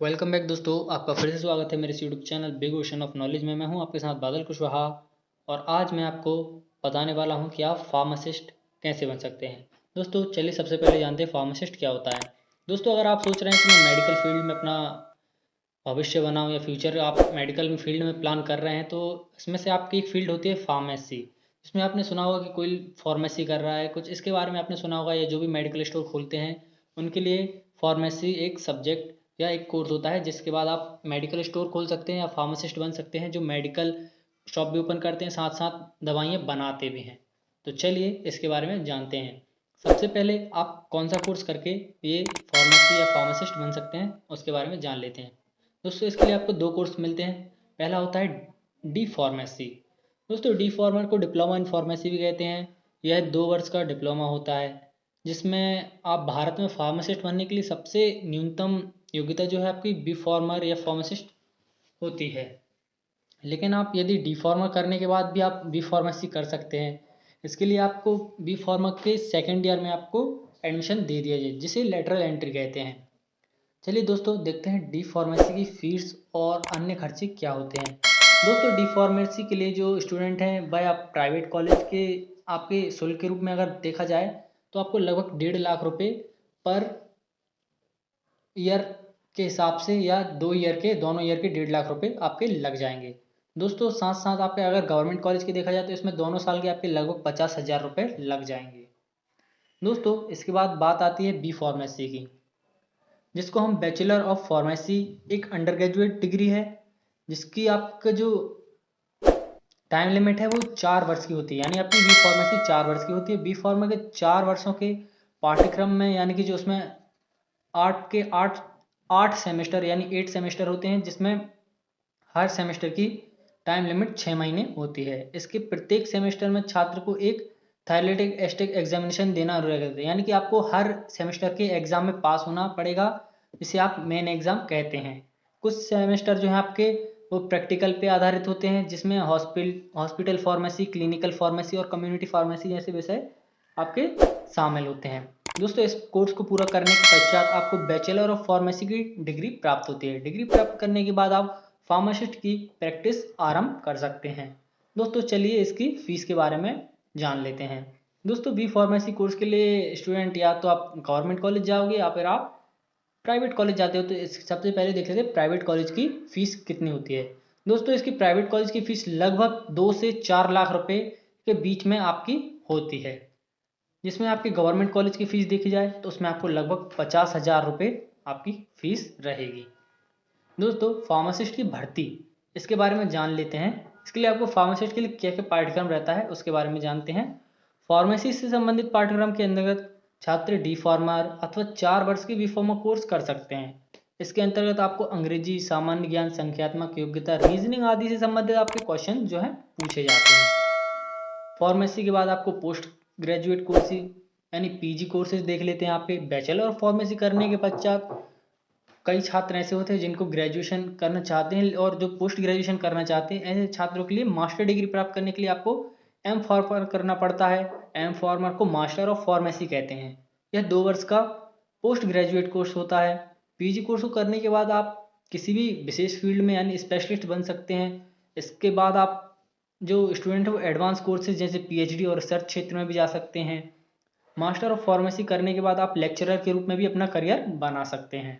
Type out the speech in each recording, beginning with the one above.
Welcome back दोस्तों, आपका फिर से स्वागत है मेरे YouTube channel big ocean of knowledge में। मैं हूं आपके साथ बादल कुशवाहा और आज मैं आपको बताने वाला हूं कि आप फार्मासिस्ट कैसे बन सकते हैं। दोस्तों चलिए सबसे पहले जानते हैं फार्मासिस्ट क्या होता है। दोस्तों अगर आप सोच रहे हैं कि मैं मेडिकल फील्ड में अपना भविष्य बनाऊं या फ्यूचर आप मेडिकल फील्ड में प्लान कर रहे हैं, तो इसमें से आपकी एक फील्ड होती है फार्मेसी। इसमें आपने सुना होगा कि कोई फार्मेसी कर रहा है, कुछ इसके बारे में आपने सुना होगा, या जो भी मेडिकल स्टोर खोलते हैं उनके लिए फार्मेसी एक सब्जेक्ट या एक कोर्स होता है, जिसके बाद आप मेडिकल स्टोर खोल सकते हैं या फार्मासिस्ट बन सकते हैं, जो मेडिकल शॉप भी ओपन करते हैं, साथ साथ दवाइयाँ बनाते भी हैं। तो चलिए इसके बारे में जानते हैं। सबसे पहले आप कौन सा कोर्स करके ये फार्मेसी या फार्मासिस्ट बन सकते हैं उसके बारे में जान लेते हैं। दोस्तों इसके लिए आपको दो कोर्स मिलते हैं। पहला होता है डी फार्मेसी। दोस्तों डी फार्मर को डिप्लोमा इन फार्मेसी भी कहते हैं। यह 2 वर्ष का डिप्लोमा होता है, जिसमें आप भारत में फार्मासिस्ट बनने के लिए सबसे न्यूनतम योग्यता जो है आपकी बी फार्मर या फार्मासिस्ट होती है। लेकिन आप यदि डी फार्मा करने के बाद भी आप बी फार्मेसी कर सकते हैं। इसके लिए आपको बी फार्मा के सेकेंड ईयर में आपको एडमिशन दे दिया जाए, जिसे लेटरल एंट्री कहते हैं। चलिए दोस्तों देखते हैं डी फार्मेसी की फीस और अन्य खर्चे क्या होते हैं। दोस्तों डी फार्मेसी के लिए जो स्टूडेंट हैं वह आप प्राइवेट कॉलेज के आपके शुल्क के रूप में अगर देखा जाए तो आपको लगभग 1.5 लाख रुपए पर ईयर के हिसाब से, या 2 ईयर के, दोनों ईयर के 1.5 लाख रुपए आपके लग जाएंगे। दोस्तों साथ साथ आपके अगर गवर्नमेंट कॉलेज के देखा जाए तो इसमें दोनों साल के आपके लगभग 50,000 रुपए लग जाएंगे। दोस्तों इसके बाद बात आती है बी फार्मेसी की, जिसको हम बैचलर ऑफ फार्मेसी, एक अंडर ग्रेजुएट डिग्री है, जिसकी आपका जो टाइम लिमिट है वो 4 वर्ष की होती है। यानी आपकी बी फार्मेसी 4 वर्ष की होती है। बी फार्मा के 4 वर्षों के पाठ्यक्रम में, यानी कि जो उसमें आठ के आठ आठ सेमेस्टर यानी 8 सेमेस्टर होते हैं, जिसमें हर सेमेस्टर की टाइम लिमिट 6 महीने होती है। इसके प्रत्येक सेमेस्टर में छात्र को एक थैलेटिक एस्टिक एग्जामिनेशन देना रहेगा, यानी कि आपको हर सेमेस्टर के एग्जाम में पास होना पड़ेगा, जिसे आप मेन एग्जाम कहते हैं। कुछ सेमेस्टर जो है आपके वो प्रैक्टिकल पे आधारित होते हैं, जिसमें हॉस्पिटल फार्मेसी, क्लिनिकल फार्मेसी और कम्युनिटी फार्मेसी जैसे विषय आपके शामिल होते हैं। दोस्तों इस कोर्स को पूरा करने के पश्चात आपको बैचलर ऑफ फार्मेसी की डिग्री प्राप्त होती है। डिग्री प्राप्त करने के बाद आप फार्मासिस्ट की प्रैक्टिस आरंभ कर सकते हैं। दोस्तों चलिए इसकी फीस के बारे में जान लेते हैं। दोस्तों बी फार्मेसी कोर्स के लिए स्टूडेंट या तो आप गवर्नमेंट कॉलेज जाओगे या फिर आप प्राइवेट कॉलेज जाते हो, तो इस सबसे पहले देख लेते हैं प्राइवेट कॉलेज की फीस कितनी होती है। दोस्तों इसकी प्राइवेट कॉलेज की फीस लगभग 2 से 4 लाख रुपए के बीच में आपकी होती है। जिसमें आपकी गवर्नमेंट कॉलेज की फीस देखी जाए तो उसमें आपको लगभग 50,000 रुपये आपकी फीस रहेगी। दोस्तों फार्मासिस्ट की भर्ती, इसके बारे में जान लेते हैं। इसके लिए आपको फार्मासिस्ट के लिए क्या क्या पाठ्यक्रम रहता है उसके बारे में जानते हैं। फार्मेसी से संबंधित पाठ्यक्रम के अंतर्गत छात्र डी फार्मर अथवा 4 वर्ष की बी फार्मा कोर्स कर सकते हैं। इसके अंतर्गत आपको अंग्रेजी, सामान्य ज्ञान, संख्यात्मक योग्यता, रीजनिंग आदि से संबंधित आपके क्वेश्चन जो है पूछे जाते हैं। फार्मेसी के बाद आपको पोस्ट ग्रेजुएट कोर्सेज यानी पीजी कोर्सेज देख लेते हैं। आपके बैचलर ऑफ फार्मेसी करने के पश्चात कई छात्र ऐसे होते हैं जिनको ग्रेजुएशन करना चाहते हैं और जो पोस्ट ग्रेजुएशन करना चाहते हैं, ऐसे छात्रों के लिए मास्टर डिग्री प्राप्त करने के लिए आपको एम फार्मर करना पड़ता है। एम फार्मर को मास्टर ऑफ फार्मेसी कहते हैं। यह 2 वर्ष का पोस्ट ग्रेजुएट कोर्स होता है। पीजी कोर्स को करने के बाद आप किसी भी विशेष फील्ड में यानी स्पेशलिस्ट बन सकते हैं। इसके बाद आप जो स्टूडेंट है वो एडवांस कोर्सेज जैसे पीएचडी और रिसर्च क्षेत्र में भी जा सकते हैं। मास्टर ऑफ फार्मेसी करने के बाद आप लेक्चरर के रूप में भी अपना करियर बना सकते हैं।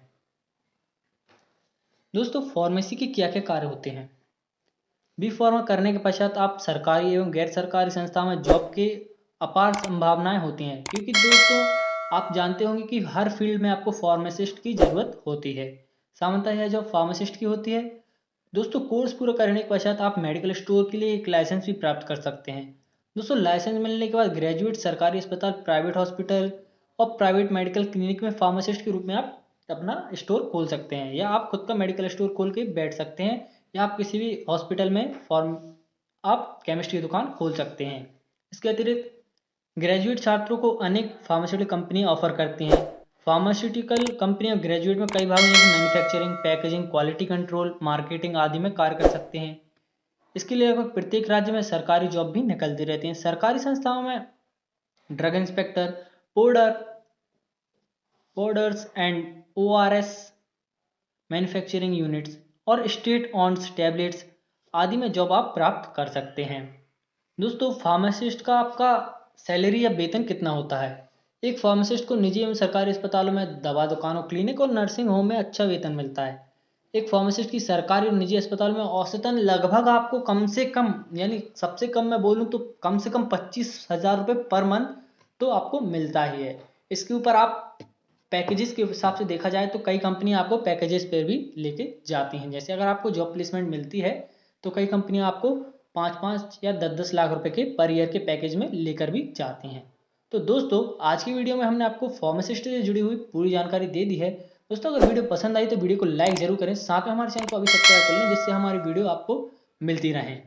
दोस्तों फार्मेसी के क्या क्या कार्य होते हैं। बी फार्मा करने के पश्चात आप सरकारी एवं गैर सरकारी संस्था में जॉब के अपार संभावनाएं होती हैं, क्योंकि दोस्तों आप जानते होंगे कि हर फील्ड में आपको फार्मासिस्ट की ज़रूरत होती है। सामान्यतः यह जॉब फार्मासिस्ट की होती है। दोस्तों कोर्स पूरा करने के पश्चात आप मेडिकल स्टोर के लिए एक लाइसेंस भी प्राप्त कर सकते हैं। दोस्तों लाइसेंस मिलने के बाद ग्रेजुएट सरकारी अस्पताल, प्राइवेट हॉस्पिटल और प्राइवेट मेडिकल क्लिनिक में फार्मासिस्ट के रूप में आप अपना स्टोर खोल सकते हैं, या आप खुद का मेडिकल स्टोर खोल के बैठ सकते हैं, या आप किसी भी हॉस्पिटल में फॉर्म आप केमिस्ट्री की दुकान खोल सकते हैं। इसके अतिरिक्त ग्रेजुएट छात्रों को अनेक फार्मास्यूटिकल कंपनियां ऑफर करती हैं। फार्मास्यूटिकल कंपनियां ग्रेजुएट में कई भागों जैसे manufacturing, packaging, quality control, marketing आदि में कार्य कर सकते हैं। इसके लिए लगभग प्रत्येक राज्य में सरकारी जॉब भी निकलती रहती हैं। सरकारी संस्थाओं में drug inspector, powder powders and ORS manufacturing units और स्टेट ऑन्ड टैबलेट्स आदि में जॉब आप प्राप्त कर सकते हैं। दोस्तों, फार्मासिस्ट का आपका सैलरी या वेतन कितना होता है? एक फार्मासिस्ट को निजी एवं सरकारी अस्पतालों में, दवा दुकानों, क्लिनिक और नर्सिंग होम में अच्छा वेतन मिलता है। एक फार्मासिस्ट की सरकारी और निजी अस्पताल में औसतन लगभग आपको कम से कम, यानी सबसे कम मैं बोलूँ तो कम से कम 25,000 रुपये पर मंथ तो आपको मिलता ही है। इसके ऊपर आप पैकेजेस के हिसाब से देखा जाए तो कई कंपनी आपको पैकेजेस पर भी लेके जाती हैं। जैसे अगर आपको जॉब प्लेसमेंट मिलती है तो कई कंपनियां आपको 5-5 या 10-10 लाख रुपए के पर ईयर के पैकेज में लेकर भी जाती हैं। तो दोस्तों, आज की वीडियो में हमने आपको फार्मासिस्ट से जुड़ी हुई पूरी जानकारी दे दी है। दोस्तों, अगर वीडियो पसंद आई तो वीडियो को लाइक जरूर करें, साथ में हमारे चैनल को अभी सब्सक्राइब कर लें जिससे हमारी वीडियो आपको मिलती रहें।